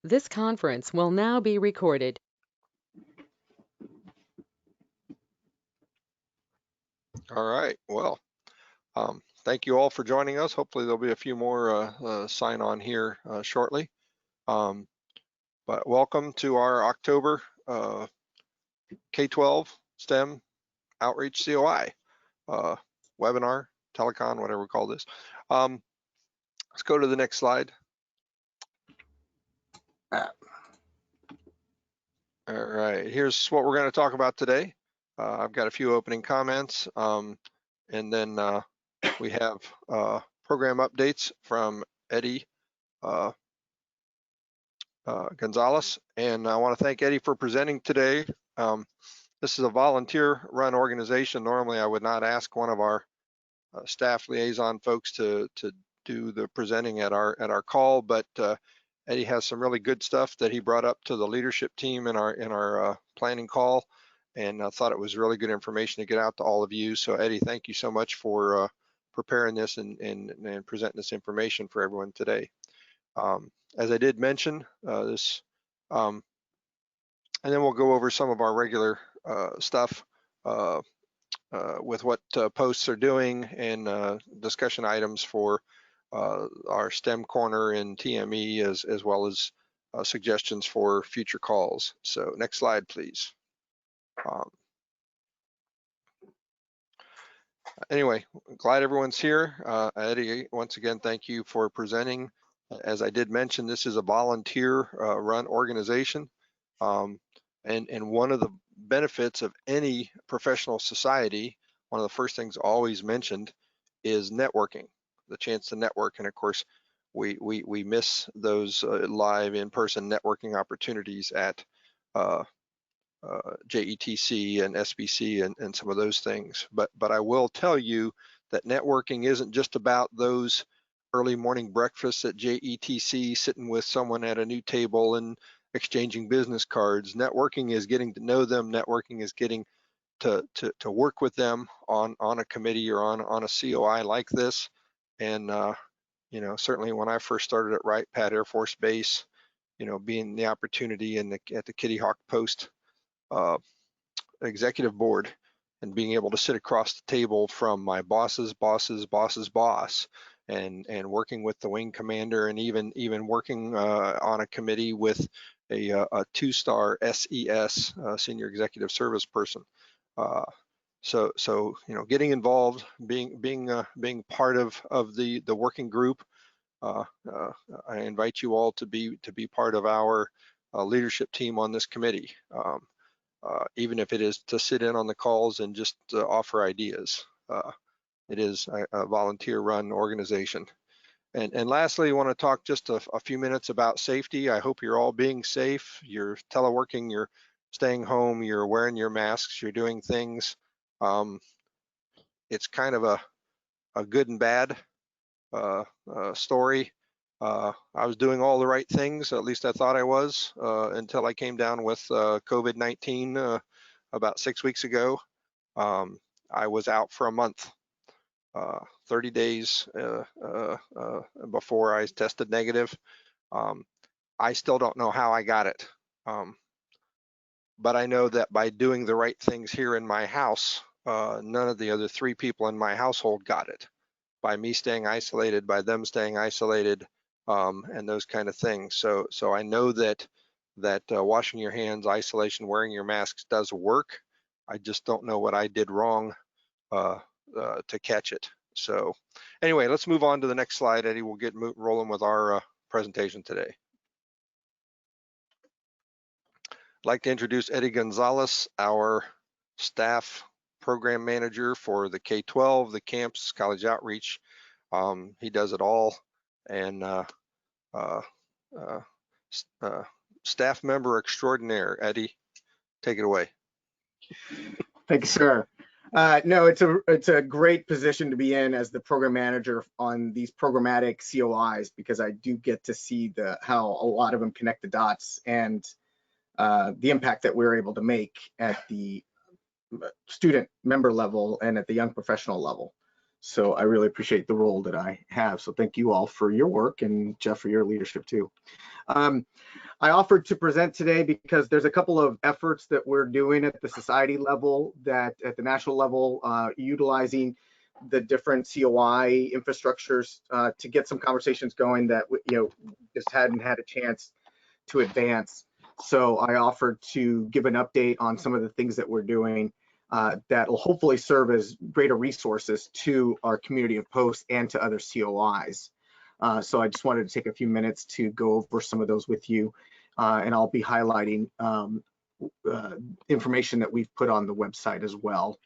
This conference will now be recorded. All right, well, thank you all for joining us. Hopefully there'll be a few more sign on here shortly. But welcome to our October K-12 STEM Outreach COI webinar, telecon, whatever we call this. Let's go to the next slide. All right, here's what we're going to talk about today. I've got a few opening comments, and then we have program updates from Eddie Gonzalez, and I want to thank Eddie for presenting today. This is a volunteer-run organization. Normally, I would not ask one of our staff liaison folks to do the presenting at our call, but Eddie has some really good stuff that he brought up to the leadership team in our planning call, and I thought it was really good information to get out to all of you. So Eddie, thank you so much for preparing this and presenting this information for everyone today. As I did mention, and then we'll go over some of our regular stuff with what posts are doing and discussion items for our STEM corner in TME, as well as suggestions for future calls. So next slide, please. Anyway, glad everyone's here. Eddie, once again, thank you for presenting. As I did mention, this is a volunteer run organization. And one of the benefits of any professional society, one of the first things always mentioned is networking, the chance to network. And of course, we miss those live in-person networking opportunities at JETC and SBC and some of those things. But I will tell you that networking isn't just about those early morning breakfasts at JETC, sitting with someone at a new table and exchanging business cards. Networking is getting to know them. Networking is getting to work with them on a committee or on a COI like this. And you know, certainly when I first started at Wright Pat Air Force Base, you know, being the opportunity at the Kitty Hawk Post executive board and being able to sit across the table from my boss's boss's boss's boss and working with the wing commander, and even working on a committee with a 2-star SES senior executive service person. So you know, getting involved, being part of the working group. I invite you all to be part of our leadership team on this committee. Even if it is to sit in on the calls and just offer ideas. It is a volunteer-run organization. And lastly, I want to talk just a few minutes about safety. I hope you're all being safe. You're teleworking, you're staying home, you're wearing your masks, you're doing things. It's kind of a good and bad story. I was doing all the right things, at least I thought I was, until I came down with COVID-19 about 6 weeks ago. I was out for a month, 30 days before I tested negative. I still don't know how I got it, but I know that by doing the right things here in my house, none of the other 3 people in my household got it. By me staying isolated, by them staying isolated, and those kind of things. So I know that washing your hands, isolation, wearing your masks does work. I just don't know what I did wrong to catch it. So anyway, let's move on to the next slide, Eddie. We'll get rolling with our presentation today. I'd like to introduce Eddie Gonzalez, our staff program manager for the K-12, the camps, college outreach. He does it all, and staff member extraordinaire. Eddie, take it away. Thank you, sir. No, it's a great position to be in as the program manager on these programmatic COIs, because I do get to see how a lot of them connect the dots and the impact that we're able to make at the student member level and at the young professional level. So I really appreciate the role that I have. So thank you all for your work, and Jeff for your leadership too. I offered to present today because there's a couple of efforts that we're doing at the society level, that at the national level, utilizing the different COI infrastructures to get some conversations going that just hadn't had a chance to advance. So I offered to give an update on some of the things that we're doing that will hopefully serve as greater resources to our community of posts and to other COIs. So I just wanted to take a few minutes to go over some of those with you, and I'll be highlighting information that we've put on the website as well.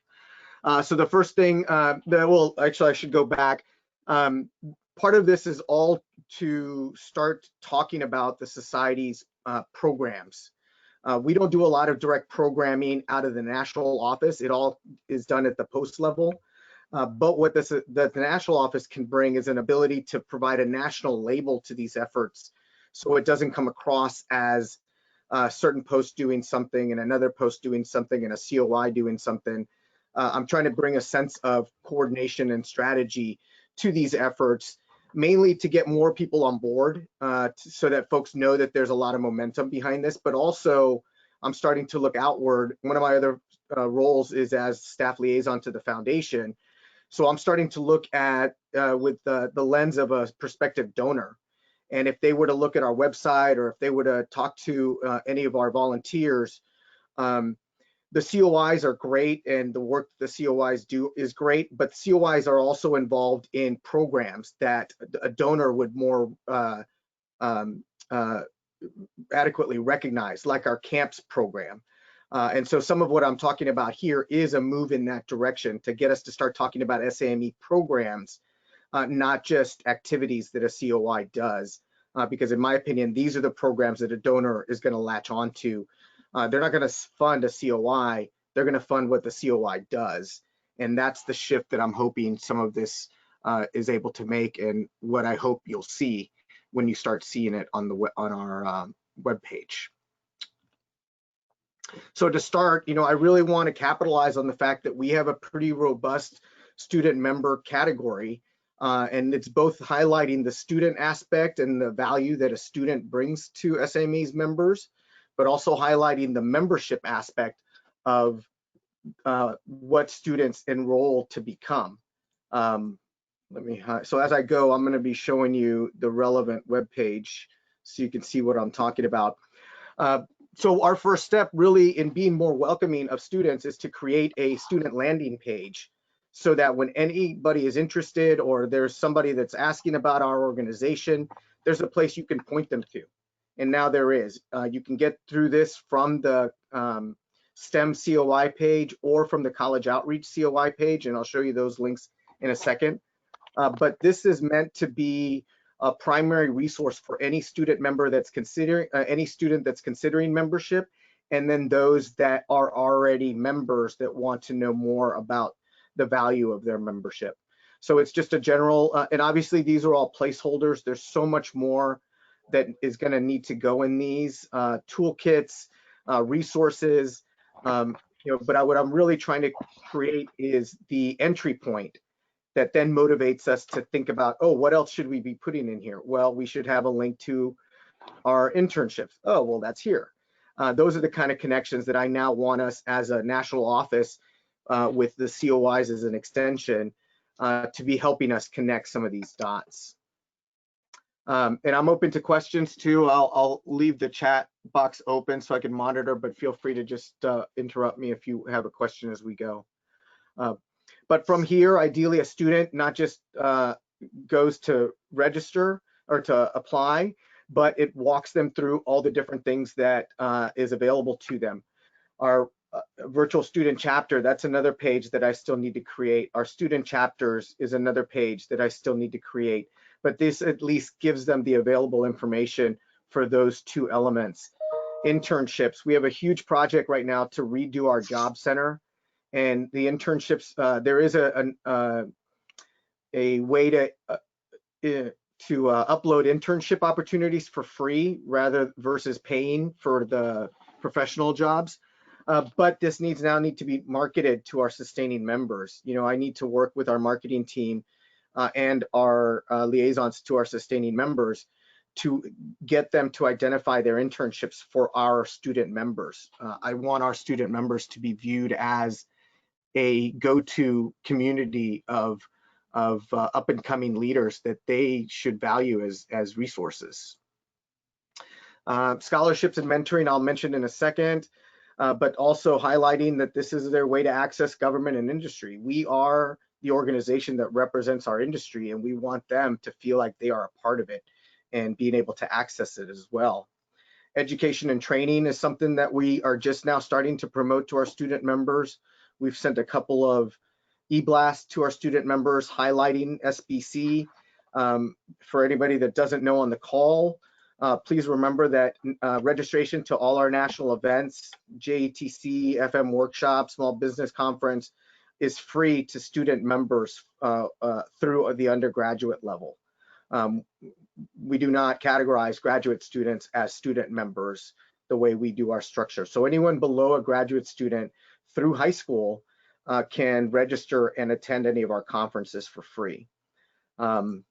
So the first thing actually I should go back. Part of this is all to start talking about the society's programs. We don't do a lot of direct programming out of the national office. It all is done at the post level. But what the national office can bring is an ability to provide a national label to these efforts, so it doesn't come across as a certain post doing something and another post doing something and a COI doing something. I'm trying to bring a sense of coordination and strategy to these efforts, mainly to get more people on board, so that folks know that there's a lot of momentum behind this. But also, I'm starting to look outward. One of my other roles is as staff liaison to the foundation. So I'm starting to look at with the lens of a prospective donor. And if they were to look at our website, or if they were to talk to any of our volunteers, the COIs are great, and the work the COIs do is great, but COIs are also involved in programs that a donor would more adequately recognize, like our camps program. And so some of what I'm talking about here is a move in that direction to get us to start talking about SAME programs, not just activities that a COI does, because in my opinion, these are the programs that a donor is going to latch onto. They're not going to fund a COI, they're going to fund what the COI does. And that's the shift that I'm hoping some of this is able to make, and what I hope you'll see when you start seeing it on our webpage. So to start, I really want to capitalize on the fact that we have a pretty robust student member category, and it's both highlighting the student aspect and the value that a student brings to SAME's members, but also highlighting the membership aspect of what students enroll to become. So as I go, I'm going to be showing you the relevant webpage so you can see what I'm talking about. So our first step really in being more welcoming of students is to create a student landing page, so that when anybody is interested, or there's somebody that's asking about our organization, there's a place you can point them to. And now there is. You can get through this from the STEM COI page or from the College Outreach COI page, and I'll show you those links in a second. But this is meant to be a primary resource for any student member that's considering, any student that's considering membership, and then those that are already members that want to know more about the value of their membership. So it's just a general, and obviously these are all placeholders. There's so much more that is going to need to go in these toolkits, resources, but what I'm really trying to create is the entry point that then motivates us to think about, oh, what else should we be putting in here? Well, we should have a link to our internships. Oh, well, that's here. Those are the kind of connections that I now want us as a national office with the COIs as an extension to be helping us connect some of these dots. And I'm open to questions too. I'll leave the chat box open so I can monitor, but feel free to just interrupt me if you have a question as we go. But from here, ideally, a student not just goes to register or to apply, but it walks them through all the different things that is available to them. Our virtual student chapter, that's another page that I still need to create. Our student chapters is another page that I still need to create. But this at least gives them the available information for those two elements. Internships, we have a huge project right now to redo our job center. And the internships, there is a way to upload internship opportunities for free versus paying for the professional jobs. But this now need to be marketed to our sustaining members. You know, I need to work with our marketing team and our liaisons to our sustaining members to get them to identify their internships for our student members. I want our student members to be viewed as a go-to community of up and coming leaders that they should value as resources. Scholarships and mentoring I'll mention in a second, but also highlighting that this is their way to access government and industry. We are the organization that represents our industry, and we want them to feel like they are a part of it and being able to access it as well. Education and training is something that we are just now starting to promote to our student members. We've sent a couple of e-blasts to our student members highlighting SBC. For anybody that doesn't know on the call, please remember that registration to all our national events, JTC, FM workshop, small business conference, is free to student members through the undergraduate level. We do not categorize graduate students as student members the way we do our structure. So anyone below a graduate student through high school can register and attend any of our conferences for free. And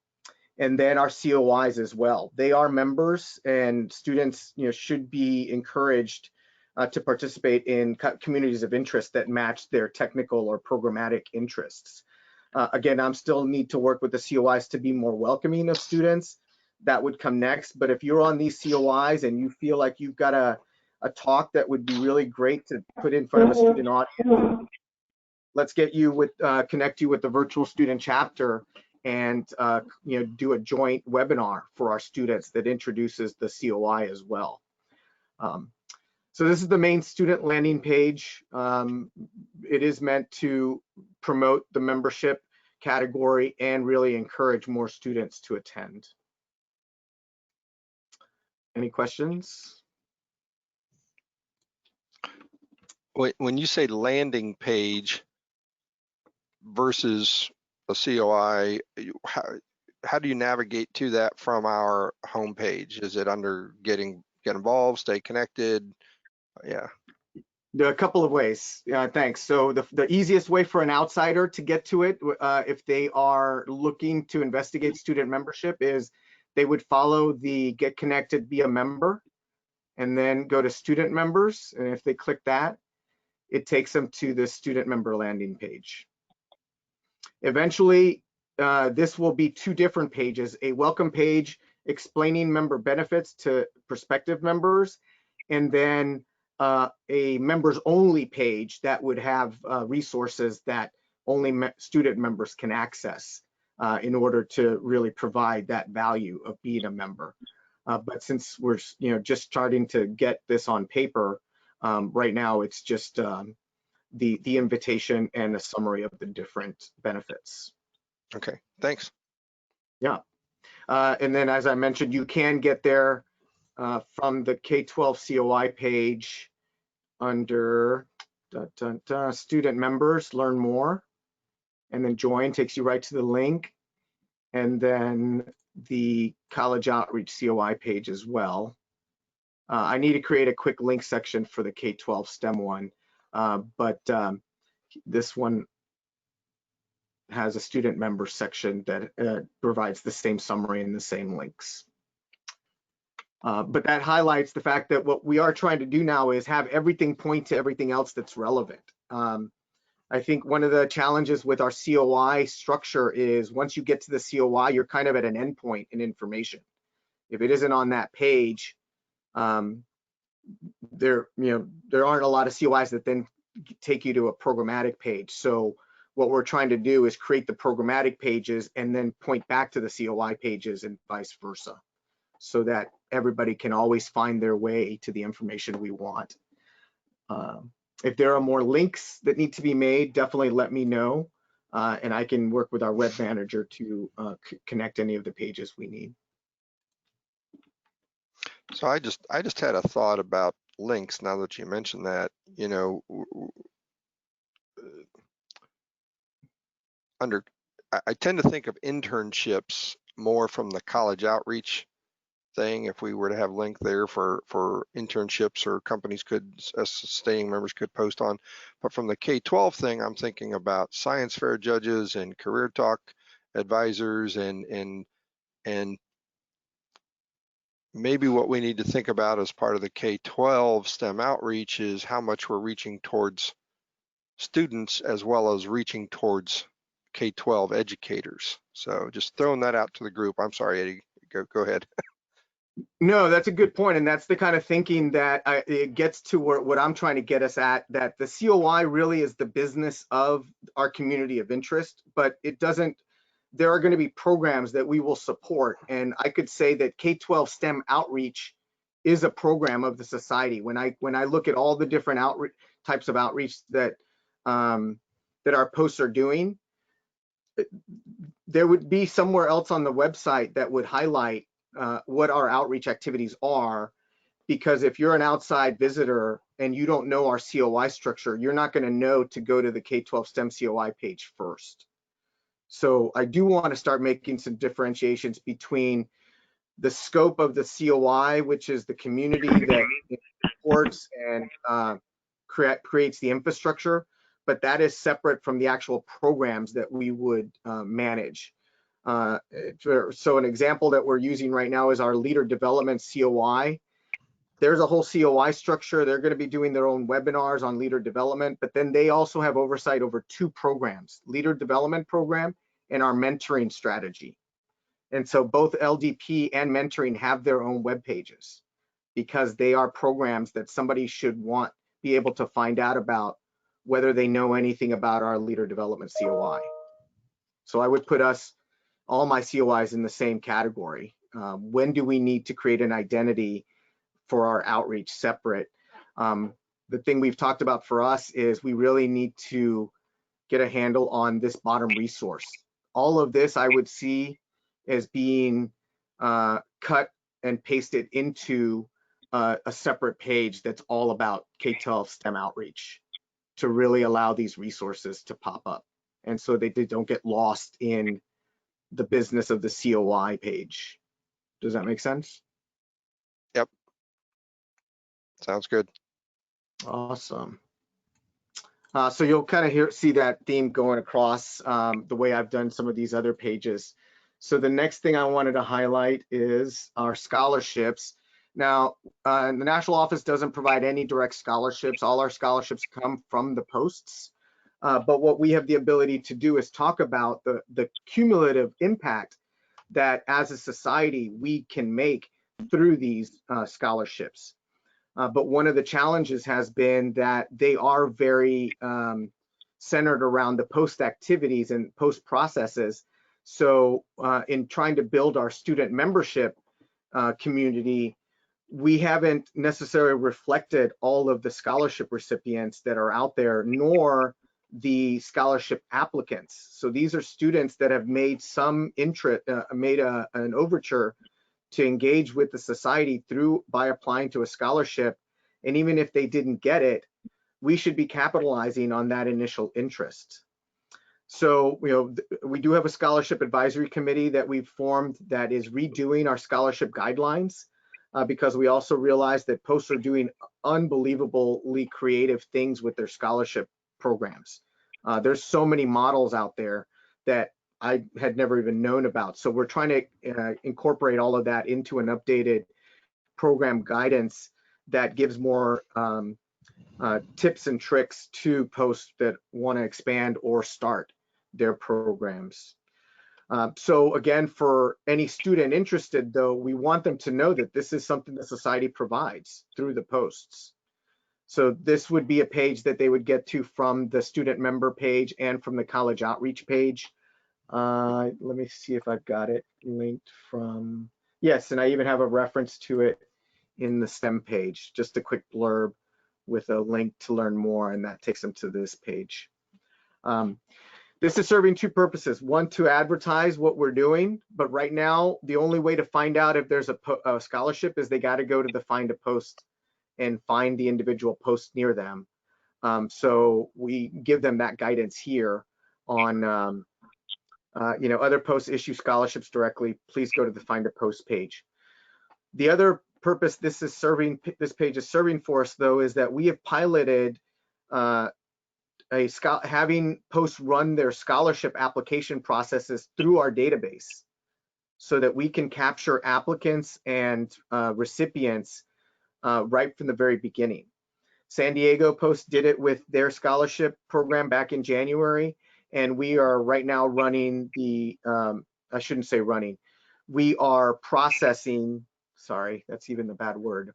then our COIs as well. They are members, and students, you know, should be encouraged to participate in communities of interest that match their technical or programmatic interests. Again, I'm still need to work with the COIs to be more welcoming of students. That would come next. But if you're on these COIs and you feel like you've got a talk that would be really great to put in front of a student audience, let's get you with connect you with the virtual student chapter and you know, do a joint webinar for our students that introduces the COI as well. So this is the main student landing page. It is meant to promote the membership category and really encourage more students to attend. Any questions? When you say landing page versus a COI, how do you navigate to that from our homepage? Is it under get involved, stay connected? Yeah. There are a couple of ways. Thanks. So the easiest way for an outsider to get to it, if they are looking to investigate student membership, is they would follow the Get Connected, Be a Member, and then go to Student Members. And if they click that, it takes them to the student member landing page. Eventually, this will be two different pages: a welcome page explaining member benefits to prospective members, and then a members only page that would have resources that only student members can access in order to really provide that value of being a member. But since we're just starting to get this on paper, right now it's just the invitation and a summary of the different benefits. Okay, thanks. Yeah, and then as I mentioned, you can get there from the K-12 COI page under student members, learn more, and then join takes you right to the link, and then the college outreach COI page as well. I need to create a quick link section for the K-12 STEM one, but this one has a student member section that provides the same summary and the same links. But that highlights the fact that what we are trying to do now is have everything point to everything else that's relevant. I think one of the challenges with our COI structure is once you get to the COI, you're kind of at an endpoint in information. If it isn't on that page, there aren't a lot of COIs that then take you to a programmatic page. So what we're trying to do is create the programmatic pages and then point back to the COI pages and vice versa, so that everybody can always find their way to the information we want. If there are more links that need to be made, definitely let me know, and I can work with our web manager to connect any of the pages we need. So I just had a thought about links now that you mentioned that. You know, I tend to think of internships more from the college outreach thing if we were to have link there for internships or companies could, as staying members could post on. But from the K-12 thing, I'm thinking about science fair judges and career talk advisors and maybe what we need to think about as part of the K-12 STEM outreach is how much we're reaching towards students as well as reaching towards K-12 educators. So just throwing that out to the group. I'm sorry, Eddie, go ahead. No, that's a good point, and that's the kind of thinking that it gets to what I'm trying to get us at, that the COI really is the business of our community of interest, but it doesn't, there are going to be programs that we will support, and I could say that K-12 STEM Outreach is a program of the society. When I look at all the different types of outreach that that our posts are doing, there would be somewhere else on the website that would highlight what our outreach activities are, because if you're an outside visitor and you don't know our COI structure, you're not going to know to go to the K-12 STEM COI page first. So I do want to start making some differentiations between the scope of the COI, which is the community that supports and creates the infrastructure, but that is separate from the actual programs that we would manage. So an example that we're using right now is our leader development COI. There's a whole COI structure. They're going to be doing their own webinars on leader development, but then they also have oversight over 2 programs, leader development program and our mentoring strategy. And so both LDP and mentoring have their own web pages because they are programs that somebody should be able to find out about whether they know anything about our leader development COI. So I would put all my COIs in the same category. When do we need to create an identity for our outreach separate? The thing we've talked about for us is we really need to get a handle on this bottom resource. All of this I would see as being cut and pasted into a separate page that's all about K-12 STEM outreach to really allow these resources to pop up. And so they don't get lost in the business of the COI page. Does that make sense? Yep. Sounds good. Awesome. So you'll kind of see that theme going across the way I've done some of these other pages. So the next thing I wanted to highlight is our scholarships. Now, the national office doesn't provide any direct scholarships. All our scholarships come from the posts. But what we have the ability to do is talk about the cumulative impact that as a society we can make through these scholarships. But one of the challenges has been that they are very centered around the post activities and post processes. So in trying to build our student membership community, we haven't necessarily reflected all of the scholarship recipients that are out there, nor the scholarship applicants. So these are students that have made some interest, an overture to engage with the society by applying to a scholarship. And even if they didn't get it, we should be capitalizing on that initial interest. So, we do have a scholarship advisory committee that we've formed that is redoing our scholarship guidelines because we also realize that posts are doing unbelievably creative things with their scholarship programs. There's so many models out there that I had never even known about. So we're trying to incorporate all of that into an updated program guidance that gives more tips and tricks to posts that want to expand or start their programs. So again, for any student interested, though, we want them to know that this is something the society provides through the posts. So this would be a page that they would get to from the student member page and from the college outreach page. Let me see if I've got it linked from, yes, and I even have a reference to it in the STEM page, just a quick blurb with a link to learn more, and that takes them to this page. This is serving 2 purposes. One, to advertise what we're doing, but right now, the only way to find out if there's a scholarship is they got to go to the Find a Post and find the individual post near them. So we give them that guidance here on, other posts issue scholarships directly. Please go to the Find a Post page. The other purpose this page is serving for us, though, is that we have piloted having posts run their scholarship application processes through our database, so that we can capture applicants and recipients right from the very beginning. San Diego Post did it with their scholarship program back in January, and we are right now running the, I shouldn't say running, we are processing, sorry, that's even a bad word.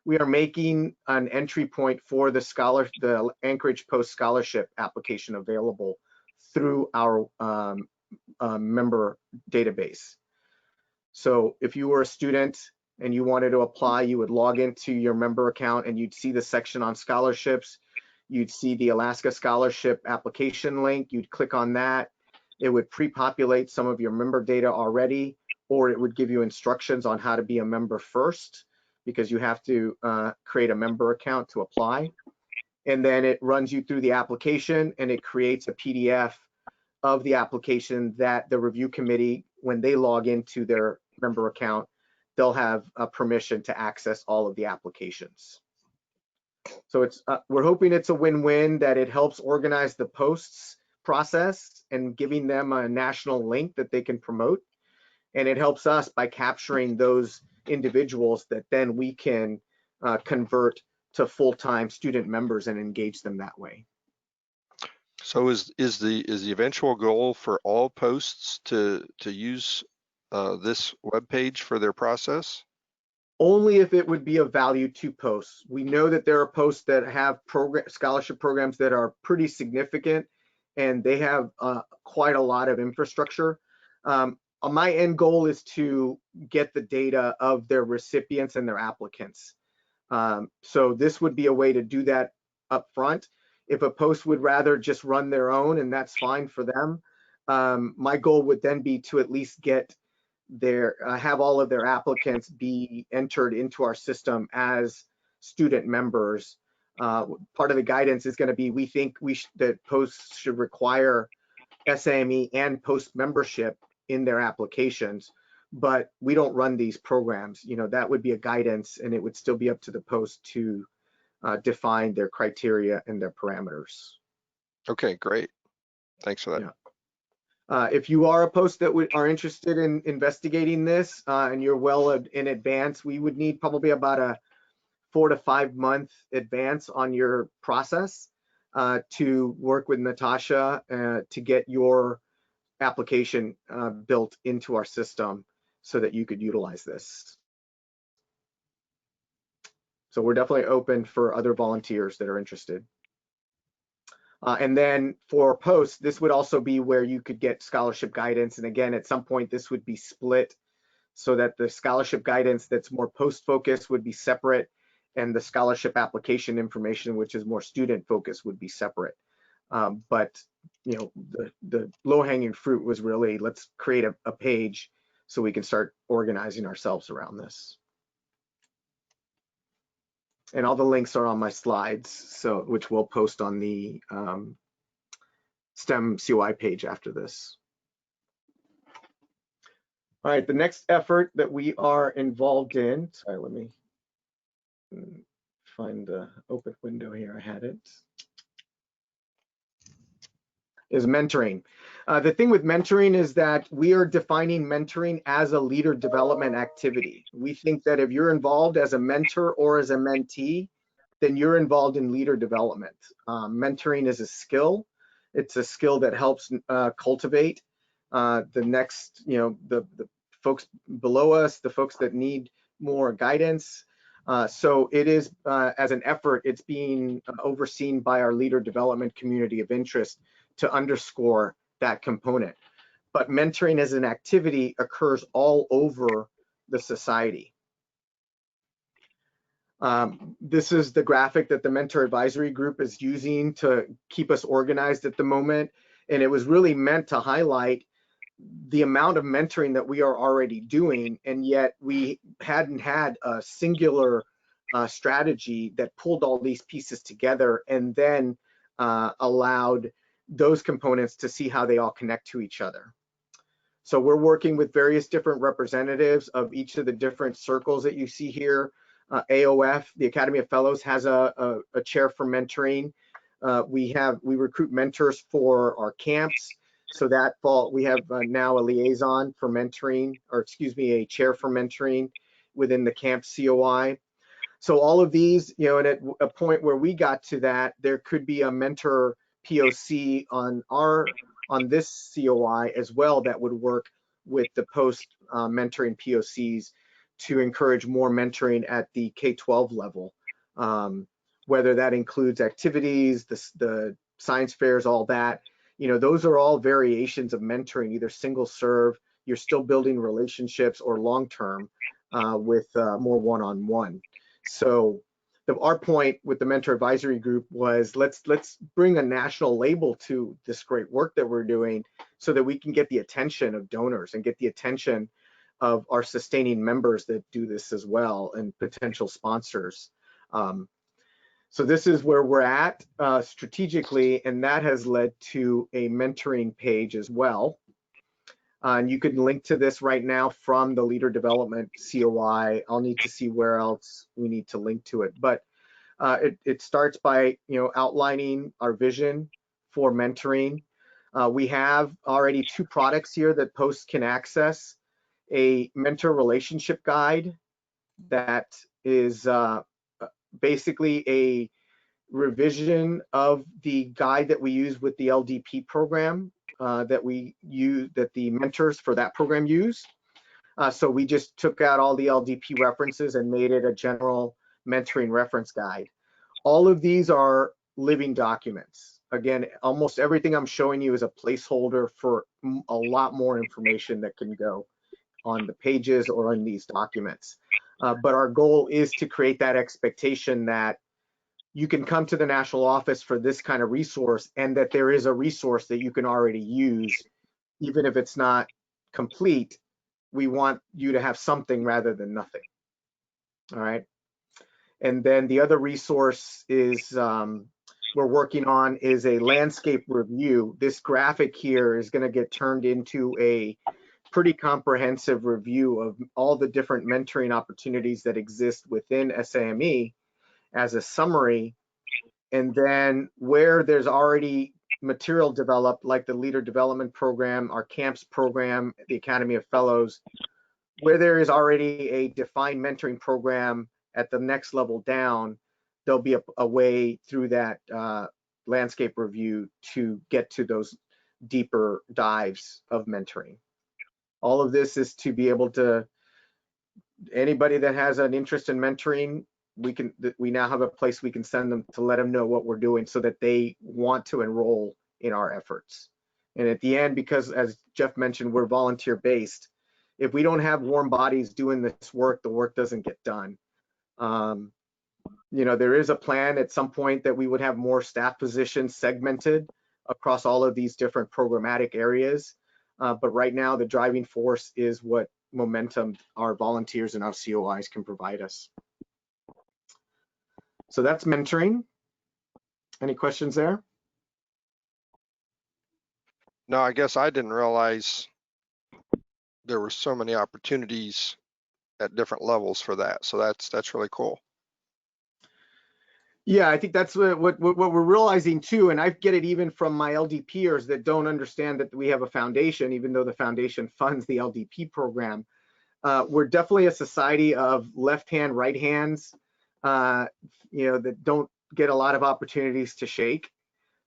We are making an entry point for the Anchorage Post scholarship application available through our member database. So if you were a student and you wanted to apply, you would log into your member account and you'd see the section on scholarships. You'd see the Alaska Scholarship application link. You'd click on that. It would pre-populate some of your member data already, or it would give you instructions on how to be a member first, because you have to create a member account to apply. And then it runs you through the application, and it creates a PDF of the application that the review committee, when they log into their member account, they'll have permission to access all of the applications. So it's we're hoping it's a win-win, that it helps organize the posts process and giving them a national link that they can promote. And it helps us by capturing those individuals that then we can convert to full-time student members and engage them that way. So is the eventual goal for all posts to use this web page for their process? Only if it would be of value to posts. We know that there are posts that have scholarship programs that are pretty significant, and they have quite a lot of infrastructure. My end goal is to get the data of their recipients and their applicants. So this would be a way to do that up front. If a post would rather just run their own, and that's fine for them, my goal would then be to at least get have all of their applicants be entered into our system as student members. Part of the guidance is going to be, we think that posts should require SAME and post membership in their applications, but we don't run these programs. You know, that would be a guidance, and it would still be up to the post to define their criteria and their parameters. Okay, great. Thanks for that. Yeah. If you are a post that are interested in investigating this and you're well in advance, we would need probably about a 4 to 5 month advance on your process to work with Natasha to get your application built into our system so that you could utilize this. So we're definitely open for other volunteers that are interested. And then for posts, this would also be where you could get scholarship guidance. And again, at some point, this would be split so that the scholarship guidance that's more post-focused would be separate, and the scholarship application information, which is more student-focused, would be separate. But you know, the low-hanging fruit was really, let's create a page so we can start organizing ourselves around this. And all the links are on my slides, so which we'll post on the STEM COI page after this. All right, the next effort that we are involved in, sorry, let me find the open window here, I had it, is mentoring. The thing with mentoring is that we are defining mentoring as a leader development activity. We think that if you're involved as a mentor or as a mentee, then you're involved in leader development. Mentoring is a skill. It's a skill that helps cultivate the next, you know, the folks below us, the folks that need more guidance. So it is, as an effort, it's being overseen by our leader development community of interest to underscore that component. But mentoring as an activity occurs all over the society. This is the graphic that the Mentor Advisory Group is using to keep us organized at the moment. And it was really meant to highlight the amount of mentoring that we are already doing, and yet we hadn't had a singular strategy that pulled all these pieces together and then allowed those components to see how they all connect to each other. So we're working with various different representatives of each of the different circles that you see here. AOF, the Academy of Fellows, has a chair for mentoring. We recruit mentors for our camps. So that fall, we have now a liaison for mentoring, or excuse me, a chair for mentoring within the camp COI. So all of these, and at a point where we got to that, there could be a mentor POC on this COI as well that would work with the post mentoring POCs to encourage more mentoring at the K-12 level, whether that includes activities, the science fairs, all that. Those are all variations of mentoring, either single serve, you're still building relationships, or long-term with more one-on-one. So our point with the mentor advisory group was let's bring a national label to this great work that we're doing so that we can get the attention of donors and get the attention of our sustaining members that do this as well, and potential sponsors. So this is where we're at strategically, and that has led to a mentoring page as well. And you can link to this right now from the Leader Development COI. I'll need to see where else we need to link to it. But it starts by outlining our vision for mentoring. We have already 2 products here that posts can access: a mentor relationship guide that is basically a revision of the guide that we use with the LDP program that the mentors for that program use. So we just took out all the LDP references and made it a general mentoring reference guide. All of these are living documents. Again, almost everything I'm showing you is a placeholder for a lot more information that can go on the pages or in these documents. But our goal is to create that expectation that you can come to the national office for this kind of resource, and that there is a resource that you can already use, even if it's not complete. We want you to have something rather than nothing. All right. And then the other resource is we're working on is a landscape review. This graphic here is going to get turned into a pretty comprehensive review of all the different mentoring opportunities that exist within SAME as a summary, and then where there's already material developed, like the Leader Development Program, our camps program, the Academy of Fellows, where there is already a defined mentoring program at the next level down, there'll be a way through that landscape review to get to those deeper dives of mentoring. All of this is to be able to, anybody that has an interest in mentoring, we now have a place we can send them to let them know what we're doing so that they want to enroll in our efforts. And at the end, because as Jeff mentioned, we're volunteer based, if we don't have warm bodies doing this work, the work doesn't get done. There is a plan at some point that we would have more staff positions segmented across all of these different programmatic areas. But right now, the driving force is what momentum our volunteers and our COIs can provide us. So that's mentoring. Any questions there? No, I guess I didn't realize there were so many opportunities at different levels for that. So that's really cool. Yeah, I think that's what we're realizing too, and I get it even from my LDPers that don't understand that we have a foundation, even though the foundation funds the LDP program. We're definitely a society of left hand, right hands, that don't get a lot of opportunities to shake.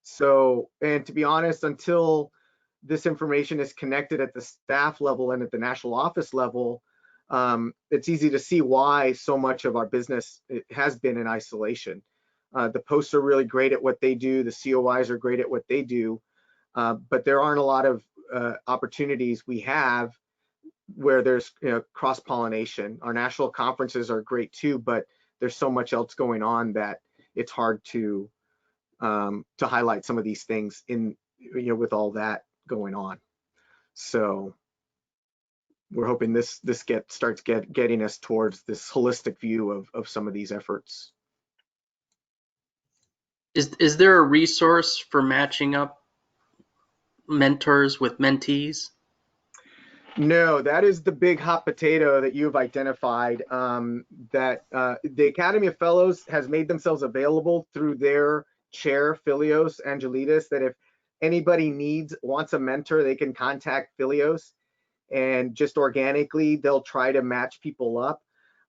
So, and to be honest, until this information is connected at the staff level and at the national office level, it's easy to see why so much of our business has been in isolation. The posts are really great at what they do. The COIs are great at what they do, but there aren't a lot of opportunities we have where there's cross-pollination. Our national conferences are great too, but there's so much else going on that it's hard to highlight some of these things in with all that going on. So we're hoping this starts getting us towards this holistic view of some of these efforts. Is there a resource for matching up mentors with mentees? No, that is the big hot potato that you've identified, that the Academy of Fellows has made themselves available through their chair, Filios Angelides, that if anybody wants a mentor, they can contact Filios, and just organically, they'll try to match people up.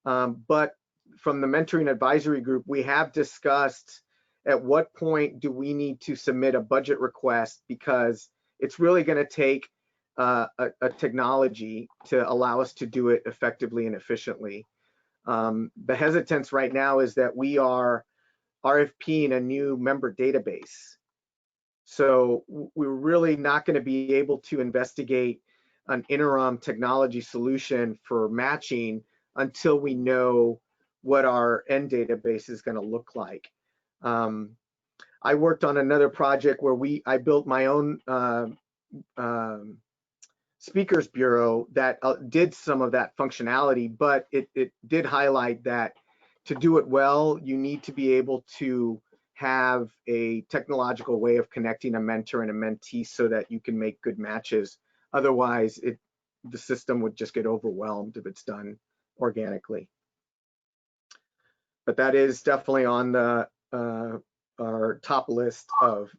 But from the mentoring advisory group, we have discussed at what point do we need to submit a budget request, because it's really going to take a technology to allow us to do it effectively and efficiently. The hesitance right now is that we are RFPing a new member database. So we're really not going to be able to investigate an interim technology solution for matching until we know what our end database is going to look like. I worked on another project where I built my own speakers bureau that did some of that functionality, but it did highlight that to do it well, you need to be able to have a technological way of connecting a mentor and a mentee so that you can make good matches. Otherwise, the system would just get overwhelmed if it's done organically. But that is definitely on the our top list of,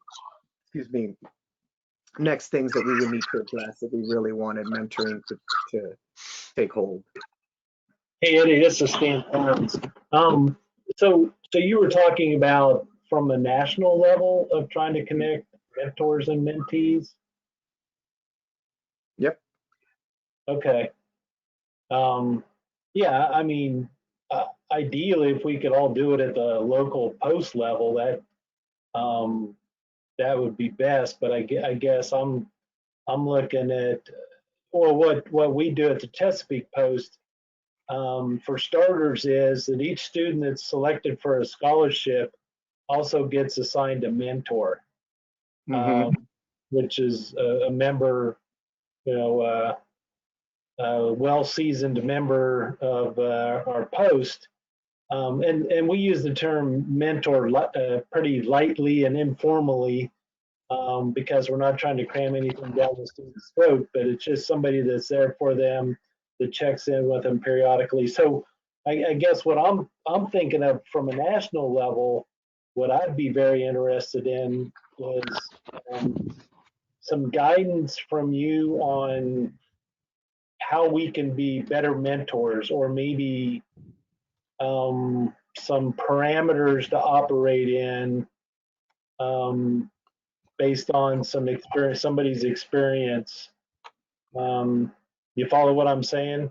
next things that we would need to address if we really wanted mentoring to take hold. Hey Eddie, this is Stan Farms. So you were talking about from a national level of trying to connect mentors and mentees. Yep. Okay. Yeah, I mean, ideally, if we could all do it at the local post level, that would be best. But I guess I'm looking at, or what we do at the Chesapeake Post, for starters, is that each student that's selected for a scholarship also gets assigned a mentor, which is a member, a well-seasoned member of our post. And we use the term mentor pretty lightly and informally, because we're not trying to cram anything down the student's throat, but it's just somebody that's there for them, that checks in with them periodically. So I guess what I'm thinking of from a national level, what I'd be very interested in was some guidance from you on how we can be better mentors, or maybe some parameters to operate in, based on some experience, somebody's experience. You follow what I'm saying?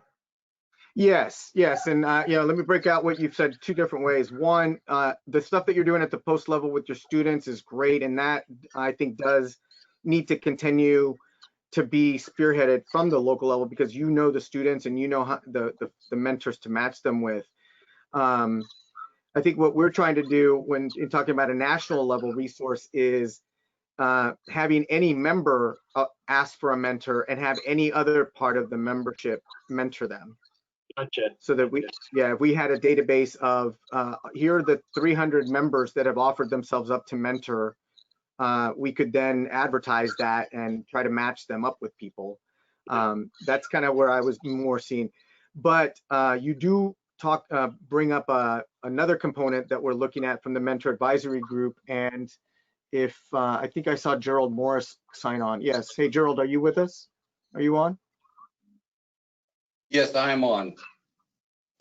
Yes, and let me break out what you've said two different ways. One, the stuff that you're doing at the post level with your students is great, and that I think does need to continue to be spearheaded from the local level, because you know the students and you know how the mentors to match them with. I think what we're trying to do when in talking about a national level resource is having any member ask for a mentor and have any other part of the membership mentor them. Gotcha. So that if we had a database of here are the 300 members that have offered themselves up to mentor, we could then advertise that and try to match them up with people. That's kind of where I was more seeing. But you do bring up another component that we're looking at from the mentor advisory group. And if I think I saw Gerald Morris sign on. Yes. Hey, Gerald, are you with us? Are you on? Yes, I am on.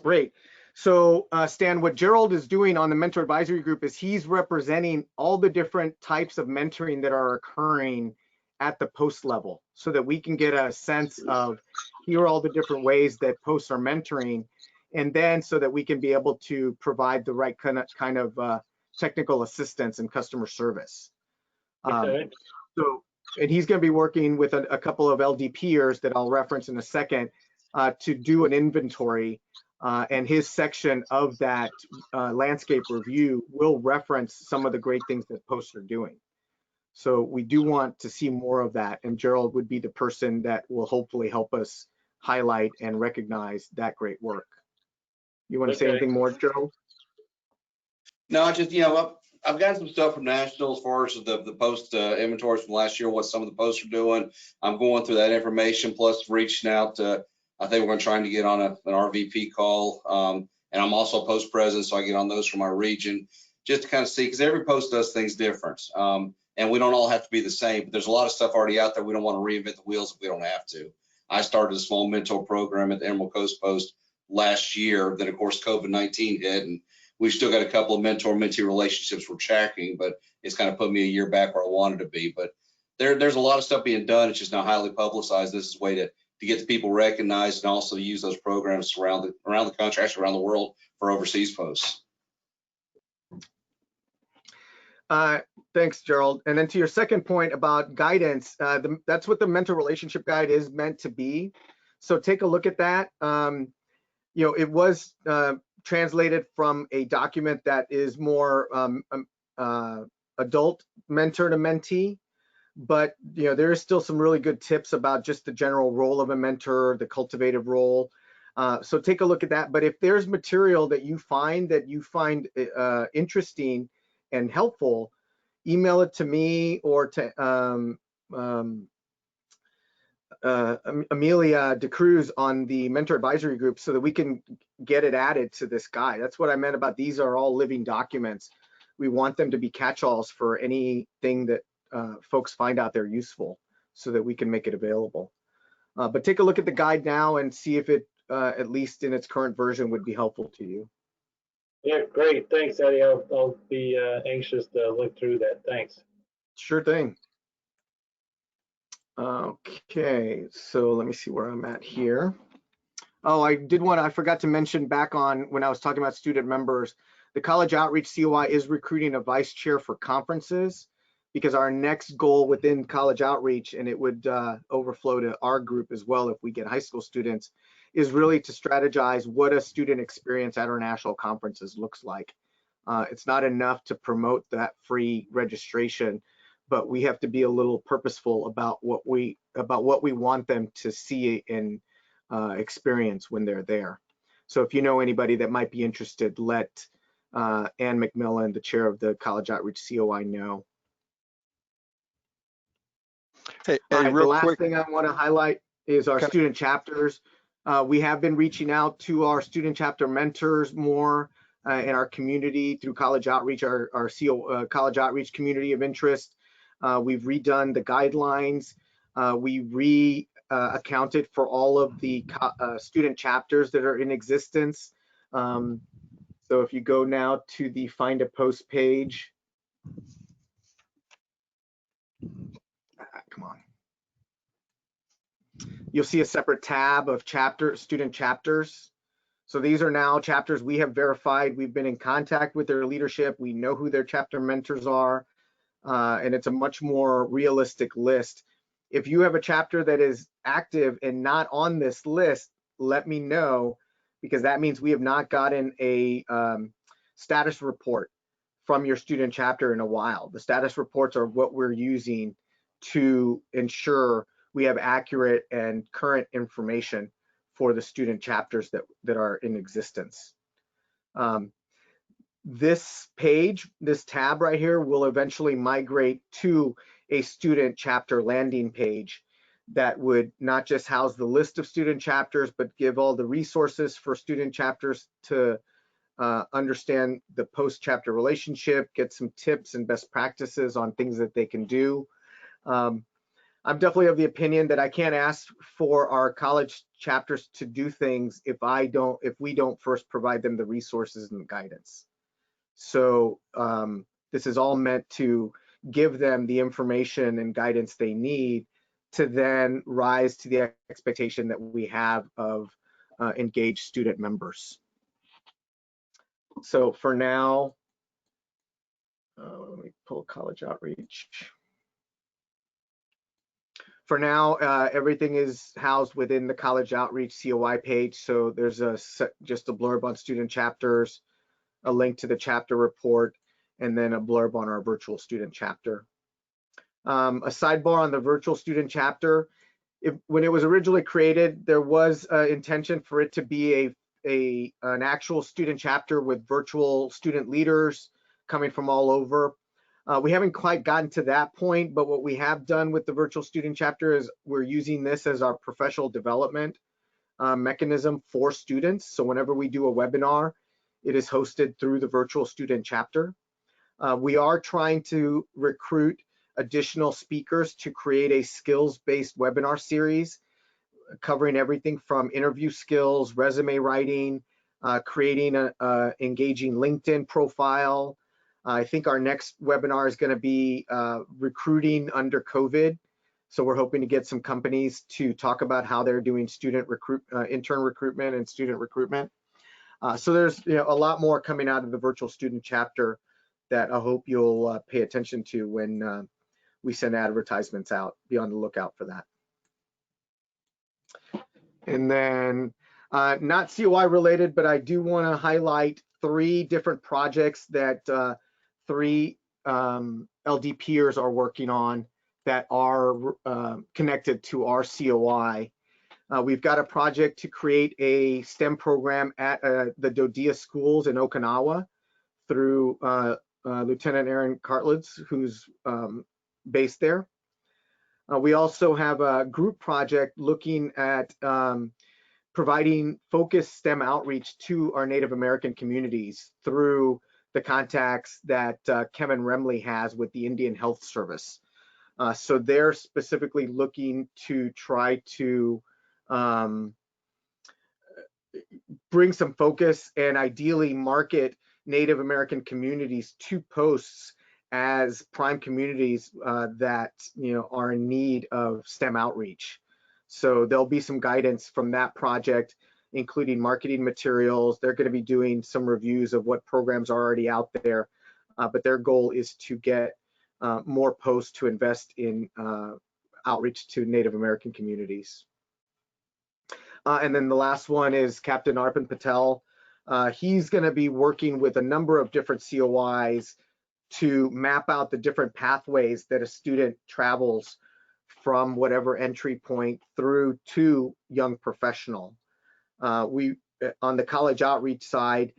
Great. So Stan, what Gerald is doing on the mentor advisory group is he's representing all the different types of mentoring that are occurring at the post level, so that we can get a sense of here are all the different ways that posts are mentoring, and then so that we can be able to provide the right kind of technical assistance and customer service. Okay. And he's going to be working with a couple of LDPers that I'll reference in a second to do an inventory, and his section of that landscape review will reference some of the great things that posts are doing. So we do want to see more of that, and Gerald would be the person that will hopefully help us highlight and recognize that great work. You want to say anything more, Gerald? No, just, I've gotten some stuff from National as far as the post inventories from last year, what some of the posts are doing. I'm going through that information, plus reaching out to, I think we're going to try to get on an RVP call. And I'm also post president, so I get on those from our region just to kind of see, because every post does things different. And we don't all have to be the same, but there's a lot of stuff already out there. We don't want to reinvent the wheels if we don't have to. I started a small mentor program at the Emerald Coast Post last year. Then of course COVID-19 hit, and we've still got a couple of mentor-mentee relationships we're tracking, but it's kind of put me a year back where I wanted to be. But there's a lot of stuff being done. It's just now highly publicized. This is a way to get the people recognized and also use those programs around the country, actually around the world, for overseas posts. Thanks, Gerald. And then to your second point about guidance, that's what the mentor relationship guide is meant to be. So take a look at that. It was translated from a document that is more adult mentor to mentee, but there is still some really good tips about just the general role of a mentor, the cultivative role. So take a look at that. But if there's material that you find interesting and helpful, email it to me or to Amelia DeCruz on the mentor advisory group so that we can get it added to this guide. That's what I meant about these are all living documents. We want them to be catch-alls for anything that folks find out there useful so that we can make it available. But take a look at the guide now and see if it, at least in its current version, would be helpful to you. Yeah, great. Thanks, Eddie. I'll be anxious to look through that. Thanks. Sure thing. Okay, so let me see where I'm at here. Oh, I forgot to mention back on when I was talking about student members, the College Outreach COI is recruiting a vice chair for conferences, because our next goal within College Outreach, and it would overflow to our group as well if we get high school students, is really to strategize what a student experience at our national conferences looks like. It's not enough to promote that free registration, but we have to be a little purposeful about what we want them to see and experience when they're there. So if you know anybody that might be interested, let Ann McMillan, the chair of the College Outreach COI, know. Hey, the real last quick thing I want to highlight is our student chapters. We have been reaching out to our student chapter mentors more in our community through College Outreach, our College Outreach community of interest. We've redone the guidelines. We accounted for all of the student chapters that are in existence. So if you go now to the Find a Post page, come on. You'll see a separate tab of student chapters. So these are now chapters we have verified. We've been in contact with their leadership. We know who their chapter mentors are. And it's a much more realistic list. If you have a chapter that is active and not on this list, let me know, because that means we have not gotten a status report from your student chapter in a while. The status reports are what we're using to ensure we have accurate and current information for the student chapters that are in existence. This page, this tab right here, will eventually migrate to a student chapter landing page that would not just house the list of student chapters, but give all the resources for student chapters to understand the post-chapter relationship, get some tips and best practices on things that they can do. I'm definitely of the opinion that I can't ask for our college chapters to do things if we don't first provide them the resources and the guidance. So this is all meant to give them the information and guidance they need to then rise to the expectation that we have of engaged student members. So for now, let me pull College Outreach. For now, everything is housed within the College Outreach COI page. So there's just a blurb on student chapters, a link to the chapter report, and then a blurb on our virtual student chapter. A sidebar on the virtual student chapter. When it was originally created, there was intention for it to be an actual student chapter with virtual student leaders, coming from all over. We haven't quite gotten to that point, but what we have done with the virtual student chapter is we're using this as our professional development mechanism for students. So whenever we do a webinar, it is hosted through the virtual student chapter. We are trying to recruit additional speakers to create a skills-based webinar series covering everything from interview skills, resume writing, creating a engaging LinkedIn profile. I think our next webinar is going to be recruiting under COVID. So we're hoping to get some companies to talk about how they're doing intern recruitment and student recruitment. So there's a lot more coming out of the virtual student chapter that I hope you'll pay attention to when we send advertisements out. Be on the lookout for that. And then not COI related, but I do want to highlight 3 different projects that 3 LDPers are working on that are connected to our COI. We've got a project to create a STEM program at the Dodia schools in Okinawa through Lieutenant Aaron Cartlidge, who's based there. We also have a group project looking at providing focused STEM outreach to our Native American communities through the contacts that Kevin Remley has with the Indian Health Service. So they're specifically looking to try to bring some focus and ideally market Native American communities to posts as prime communities that are in need of STEM outreach. So there'll be some guidance from that project, including marketing materials. They're going to be doing some reviews of what programs are already out there, but their goal is to get more posts to invest in outreach to Native American communities. And then the last one is Captain Arpan Patel. He's going to be working with a number of different COIs to map out the different pathways that a student travels from whatever entry point through to young professional. On the college outreach side,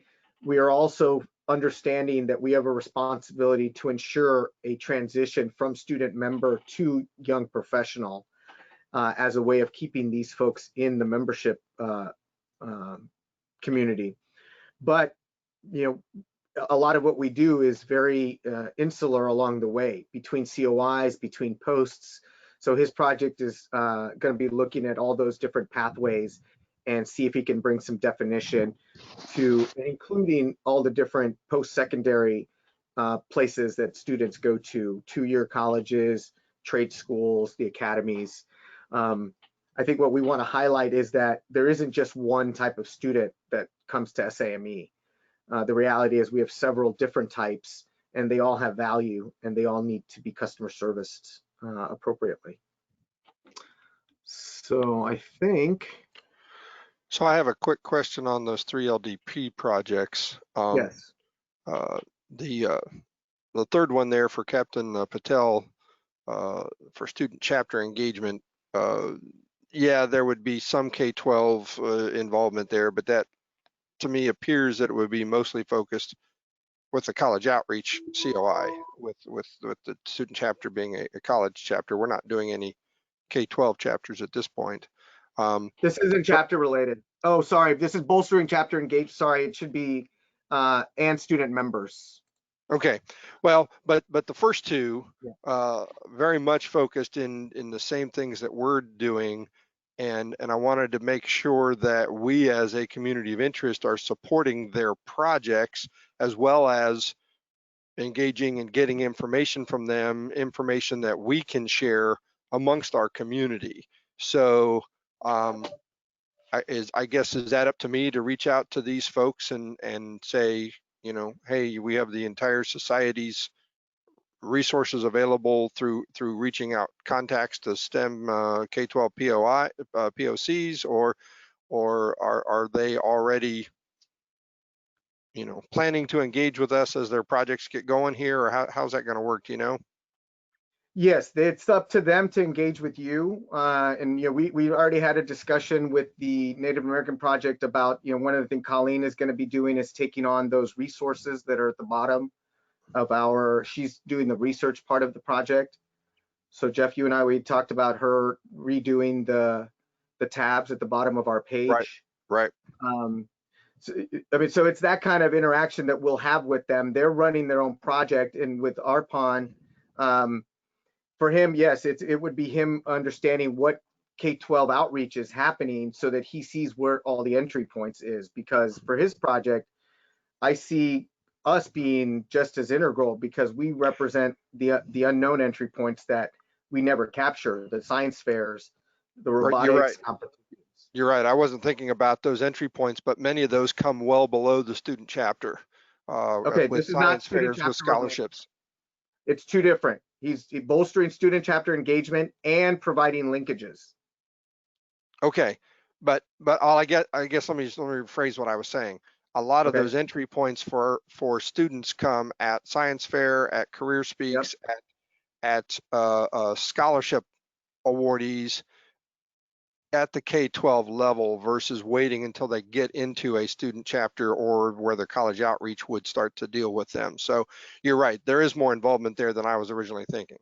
we are also understanding that we have a responsibility to ensure a transition from student member to young professional as a way of keeping these folks in the membership community. But a lot of what we do is very insular along the way between COIs, between posts. So his project is going to be looking at all those different pathways and see if he can bring some definition to including all the different post-secondary places that students go to, 2-year colleges, trade schools, the academies. I think what we want to highlight is that there isn't just one type of student that comes to SAME. The reality is we have several different types and they all have value and they all need to be customer serviced appropriately. So I think. So I have a quick question on those 3 LDP projects. Yes. The third one there for Captain Patel for student chapter engagement. Yeah, there would be some K-12 involvement there, but that to me appears that it would be mostly focused with the college outreach COI, with the student chapter being a college chapter. We're not doing any K-12 chapters at this point. This isn't chapter related. Oh, sorry. This is bolstering chapter engaged. Sorry, it should be and student members. Okay, well, but the first 2 very much focused in the same things that we're doing, and I wanted to make sure that we as a community of interest are supporting their projects as well as engaging and getting information from them, information that we can share amongst our community. So I guess is that up to me to reach out to these folks and say, hey, we have the entire society's resources available through reaching out contacts to STEM K-12 POCs, or are they already planning to engage with us as their projects get going here, or how's that going to work, Yes, it's up to them to engage with you. And we already had a discussion with the Native American Project about one of the things Colleen is going to be doing is taking on those resources that are at the bottom she's doing the research part of the project. So Jeff, you and I, we talked about her redoing the tabs at the bottom of our page. Right. So, I mean, so it's that kind of interaction that we'll have with them. They're running their own project, and with Arpon, for him, yes, it would be him understanding what K-12 outreach is happening so that he sees where all the entry points is. Because for his project, I see us being just as integral because we represent the unknown entry points that we never capture, the science fairs, the robotics competitions. You're right. I wasn't thinking about those entry points, but many of those come well below the student chapter. Okay, with this is not science fairs, with scholarships. It's two different. He's bolstering student chapter engagement and providing linkages. Okay, but I guess let me rephrase what I was saying. A lot of those entry points for students come at science fair, at career speaks, at scholarship awardees at the K-12 level versus waiting until they get into a student chapter or where the college outreach would start to deal with them. So you're right, there is more involvement there than I was originally thinking.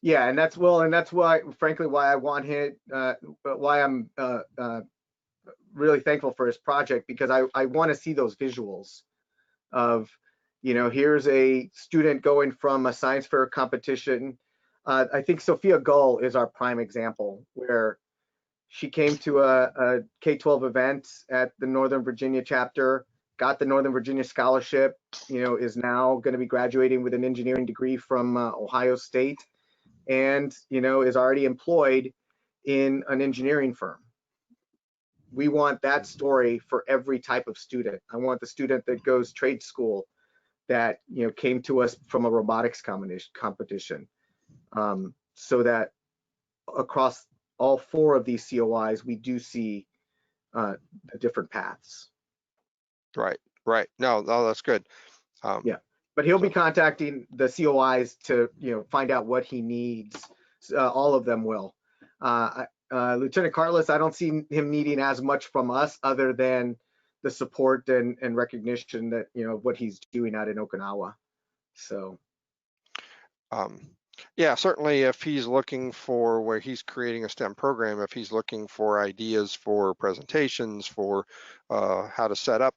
Yeah, and that's why, frankly, why I want him, why I'm really thankful for his project, because I want to see those visuals of, you know, here's a student going from a science fair competition. I think Sophia Gull is our prime example, where she came to a K-12 event at the Northern Virginia chapter, got the Northern Virginia scholarship, you know, is now going to be graduating with an engineering degree from Ohio State, and, you know, is already employed in an engineering firm. We want that story for every type of student. I want the student that goes trade school that, you know, came to us from a robotics competition, so that across all 4 of these COIs, we do see the different paths. Right. No, that's good. Yeah, but he'll be contacting the COIs to, you know, find out what he needs. All of them will. Lieutenant Cartless, I don't see him needing as much from us other than the support and recognition that, you know, what he's doing out in Okinawa. So. Yeah, certainly if he's looking for where he's creating a STEM program, if he's looking for ideas for presentations, for how to set up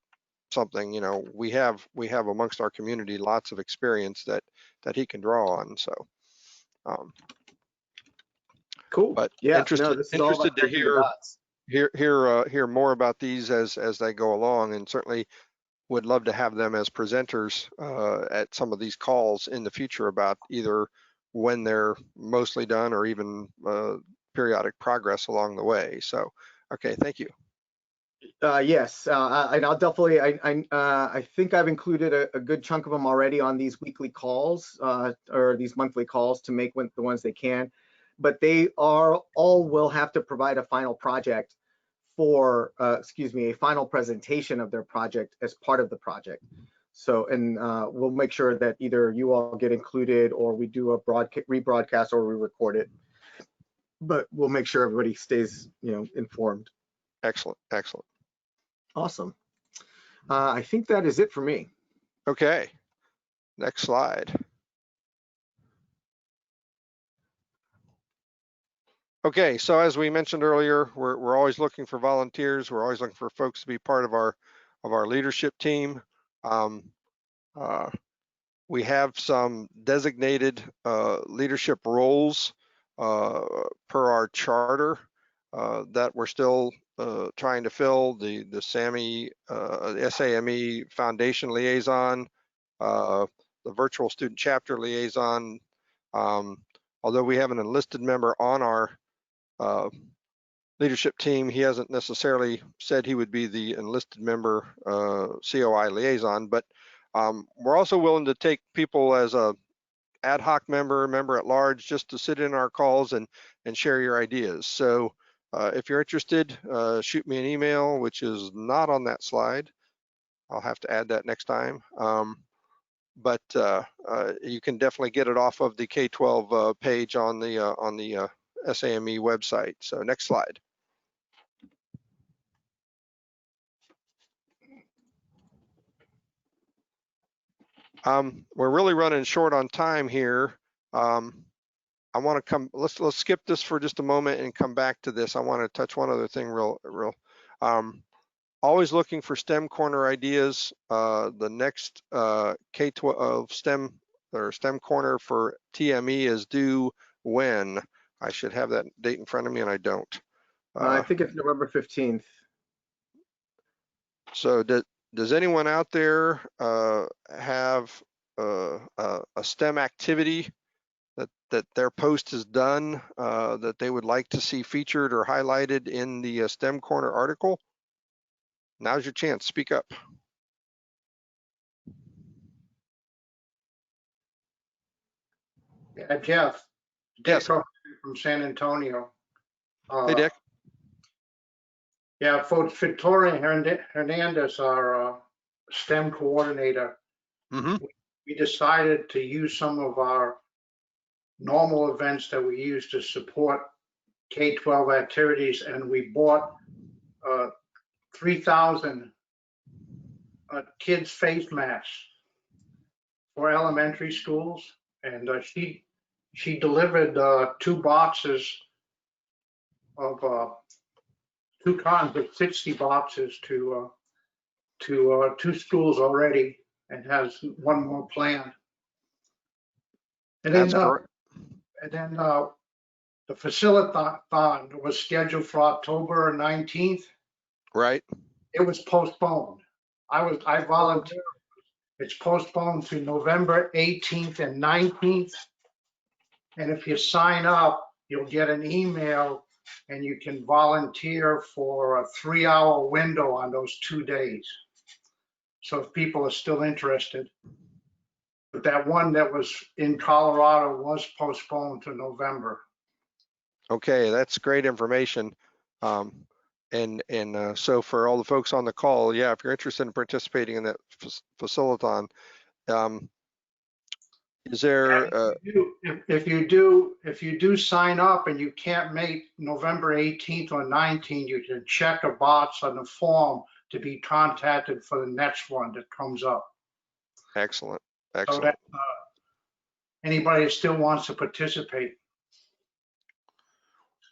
something, you know, we have amongst our community lots of experience that he can draw on. So cool. But yeah, interested to hear more about these as they go along, and certainly would love to have them as presenters at some of these calls in the future about either when they're mostly done or even periodic progress along the way. So, okay, thank you. Yes, and I'll definitely, I think I've included a good chunk of them already on these weekly calls or these monthly calls to make the ones they can, but they all will have to provide a final project for, a final presentation of their project as part of the project. So, and we'll make sure that either you all get included or we do a rebroadcast or we record it, but we'll make sure everybody stays, you know, informed. Excellent. Awesome. I think that is it for me. Okay, next slide. Okay, so as we mentioned earlier, we're always looking for volunteers. We're always looking for folks to be part of our leadership team. We have some designated leadership roles per our charter that we're still trying to fill. The SAME Foundation Liaison, the Virtual Student Chapter Liaison. Although we have an enlisted member on our leadership team, he hasn't necessarily said he would be the enlisted member COI liaison, but we're also willing to take people as a ad hoc member at large, just to sit in our calls and share your ideas. So if you're interested, shoot me an email, which is not on that slide. I'll have to add that next time. But you can definitely get it off of the K-12 page on the SAME website. So next slide. We're really running short on time here. I want to come, let's skip this for just a moment and come back to this. I want to touch one other thing real. Always looking for STEM corner ideas. The next K-12 STEM or STEM corner for TME is due when? I should have that date in front of me and I don't. I think it's November 15th. So does anyone out there have a STEM activity that their post is done that they would like to see featured or highlighted in the STEM Corner article? Now's your chance, speak up. Yeah, Jeff. Yes. Dick from San Antonio. Hey, Dick. Yeah, for Victoria Hernandez, our STEM coordinator, we decided to use some of our normal events that we use to support K-12 activities, and we bought 3,000 kids face masks for elementary schools, and she delivered 2 boxes of 2 cons of 60 boxes to 2 schools already, and has 1 more planned. And then, the facilitathon was scheduled for October 19th. Right. It was postponed. I volunteered. It's postponed to November 18th and 19th. And if you sign up, you'll get an email and you can volunteer for a 3-hour window on those 2 days. So if people are still interested. But that one that was in Colorado was postponed to November. Okay, that's great information. So for all the folks on the call, yeah, if you're interested in participating in that facilitathon, is there? If you do sign up and you can't make November 18th or 19th, you can check a box on the form to be contacted for the next one that comes up. Excellent, So excellent. that anybody that still wants to participate.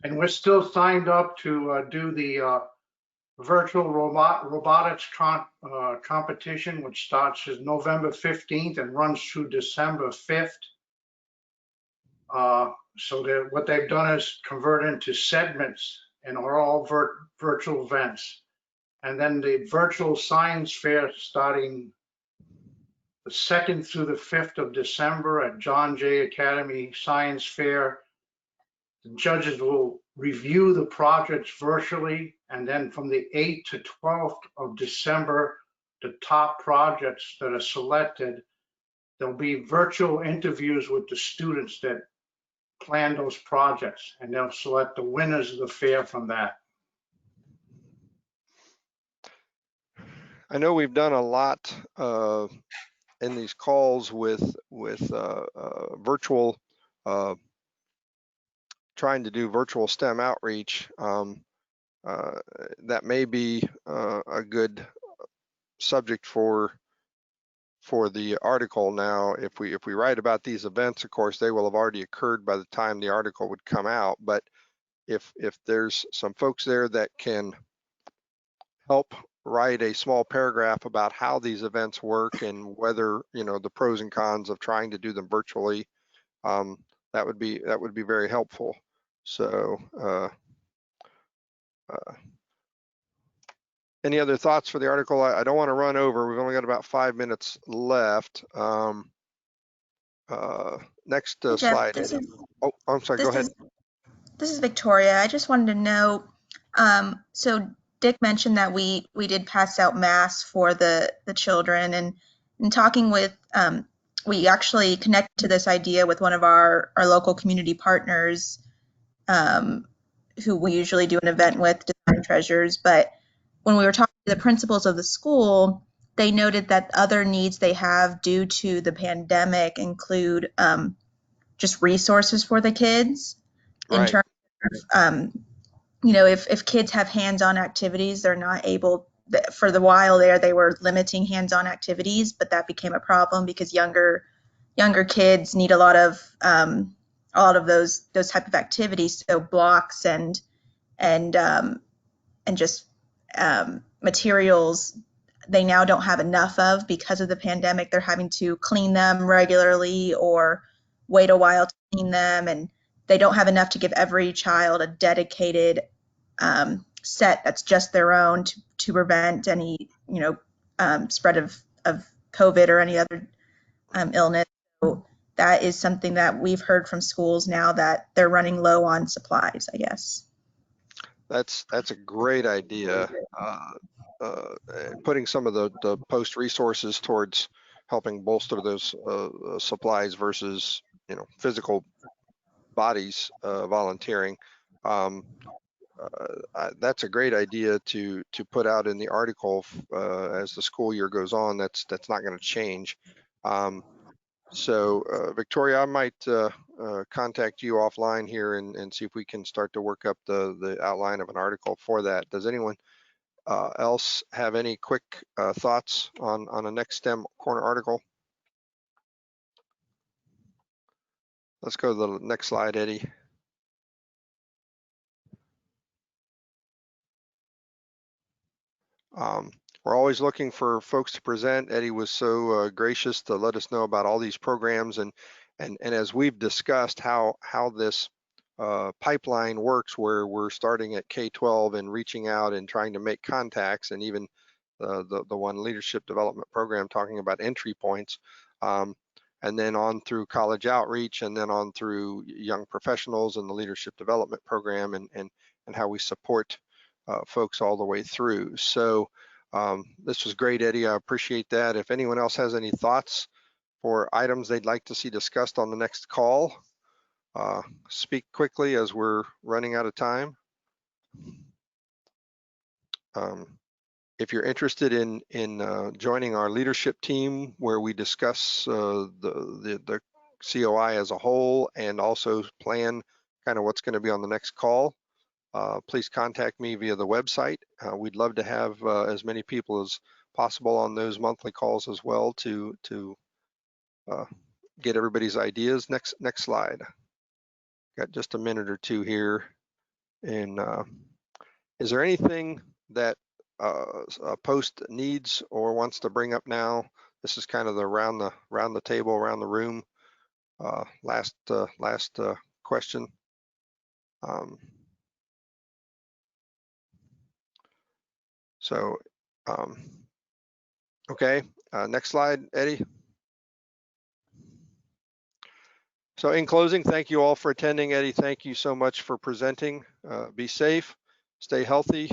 And we're still signed up to do the virtual robotics competition, which starts November 15th and runs through December 5th. So what they've done is convert into segments and are all virtual events. And then the virtual science fair starting the 2nd through the 5th of December at John Jay Academy Science Fair. The judges will review the projects virtually, and then from the 8th to 12th of December, the top projects that are selected, there'll be virtual interviews with the students that plan those projects, and they'll select the winners of the fair from that. I know we've done a lot in these calls with virtual, trying to do virtual STEM outreach. That may be a good subject for the article. Now, if we write about these events, of course, they will have already occurred by the time the article would come out. But if there's some folks there that can help write a small paragraph about how these events work and whether, you know, the pros and cons of trying to do them virtually, that would be very helpful. So any other thoughts for the article? I don't want to run over. We've only got about 5 minutes left. Next slide. Oh, I'm sorry, go ahead. This is Victoria. I just wanted to know, so Dick mentioned that we did pass out masks for the children, and in talking with, we actually connected to this idea with one of our local community partners, who we usually do an event with, Design Treasures. But when we were talking to the principals of the school, they noted that other needs they have due to the pandemic include just resources for the kids. Right. In terms of, you know, if kids have hands-on activities, they're not able for the while there, they were limiting hands-on activities, but that became a problem because younger kids need a lot of those type of activities. So blocks and just materials they now don't have enough of because of the pandemic. They're having to clean them regularly or wait a while to clean them, and they don't have enough to give every child a dedicated set that's just their own to prevent any spread of COVID or any other illness. So that is something that we've heard from schools now, that they're running low on supplies, I guess. That's a great idea. Putting some of the post resources towards helping bolster those supplies versus physical bodies volunteering. That's a great idea to put out in the article as the school year goes on. That's not going to change. So Victoria, I might contact you offline here and see if we can start to work up the outline of an article for that. Does anyone else have any quick thoughts on a next STEM corner article? Let's go to the next slide, Eddie. We're always looking for folks to present. Eddie was so gracious to let us know about all these programs, and as we've discussed how this pipeline works, where we're starting at K-12 and reaching out and trying to make contacts, and even the one leadership development program talking about entry points, and then on through college outreach, and then on through young professionals and the leadership development program, and how we support folks all the way through. So this was great, Eddie. I appreciate that. If anyone else has any thoughts for items they'd like to see discussed on the next call, speak quickly as we're running out of time. If you're interested in joining our leadership team, where we discuss the COI as a whole and also plan kind of what's going to be on the next call, please contact me via the website. We'd love to have as many people as possible on those monthly calls as well to get everybody's ideas. Next slide. Got just a minute or two here. And is there anything that a post needs or wants to bring up now? This is kind of the around the table, around the room. Last question. Okay, next slide, Eddie. So in closing, thank you all for attending. Eddie, thank you so much for presenting. Be safe, stay healthy.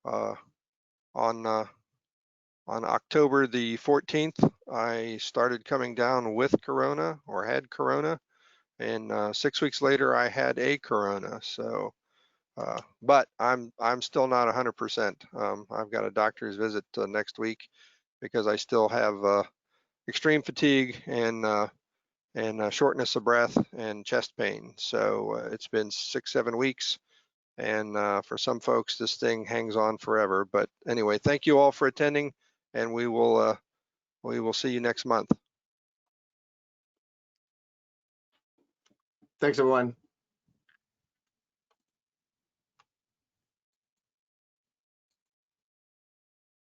On October the 14th, I started coming down with Corona, or had Corona, and 6 weeks later I had a Corona. So, but I'm still not 100%. I've got a doctor's visit next week because I still have extreme fatigue and shortness of breath and chest pain. So it's been 6-7 weeks. And for some folks, this thing hangs on forever. But anyway, thank you all for attending, and we will see you next month. Thanks, everyone.